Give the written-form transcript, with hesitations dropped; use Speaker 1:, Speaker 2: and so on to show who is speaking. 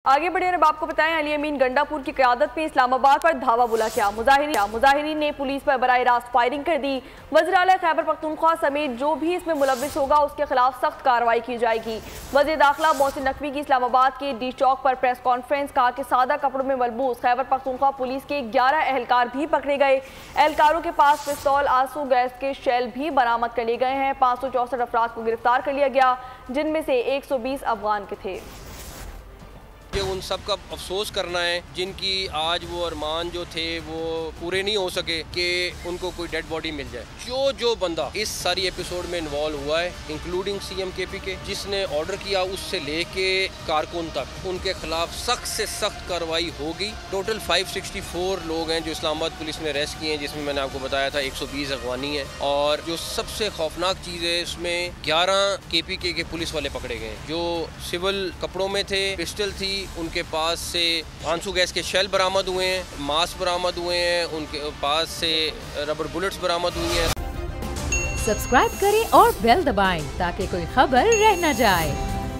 Speaker 1: आगे बढ़े अब आपको बताएं, अली अमीन गंडापुर की क़यादत में इस्लामाबाद पर धावा बोला किया। मुजाहिरीन ने पुलिस पर बराह रास्त फायरिंग कर दी। वज़ीर आला खैबर पख्तूनख्वा समेत जो भी इसमें मुलव्विस होगा उसके खिलाफ सख्त कार्रवाई की जाएगी। वज़ीर दाखिला मोहसिन नकवी की इस्लामाबाद के डी चौक पर प्रेस कॉन्फ्रेंस, कहा कि सादा कपड़ों में मलबूस खैबर पख्तूनख्वा पुलिस के 11 एहलकार भी पकड़े गए। एहलकारों के पास पिस्तौल, आंसू गैस के शेल भी बरामद कर लिए गए हैं। 564 अफराद को गिरफ्तार कर लिया गया, जिनमें से 120 अफगान के थे।
Speaker 2: कि उन सब का अफसोस करना है जिनकी आज वो अरमान जो थे वो पूरे नहीं हो सके कि उनको कोई डेड बॉडी मिल जाए। जो बंदा इस सारी एपिसोड में इन्वॉल्व हुआ है, इंक्लूडिंग सीएम केपी के, जिसने ऑर्डर किया उससे लेके कारकुन तक, उनके खिलाफ सख्त से सख्त कार्रवाई होगी। टोटल 564 लोग हैं जो इस्लामाबाद पुलिस ने अरेस्ट किए हैं, जिसमें मैंने आपको बताया था 120 अफगानी हैं। और जो सबसे खौफनाक चीज़ है इसमें 11 केपीके के पुलिस वाले पकड़े गए जो सिविल कपड़ों में थे, पिस्टल थी, उनके पास से आंसू गैस के शेल बरामद हुए हैं, मास्क बरामद हुए हैं, उनके पास से रबर बुलेट्स बरामद हुई हैं।
Speaker 3: सब्सक्राइब करें और बेल दबाएं ताकि कोई खबर रह न जाए।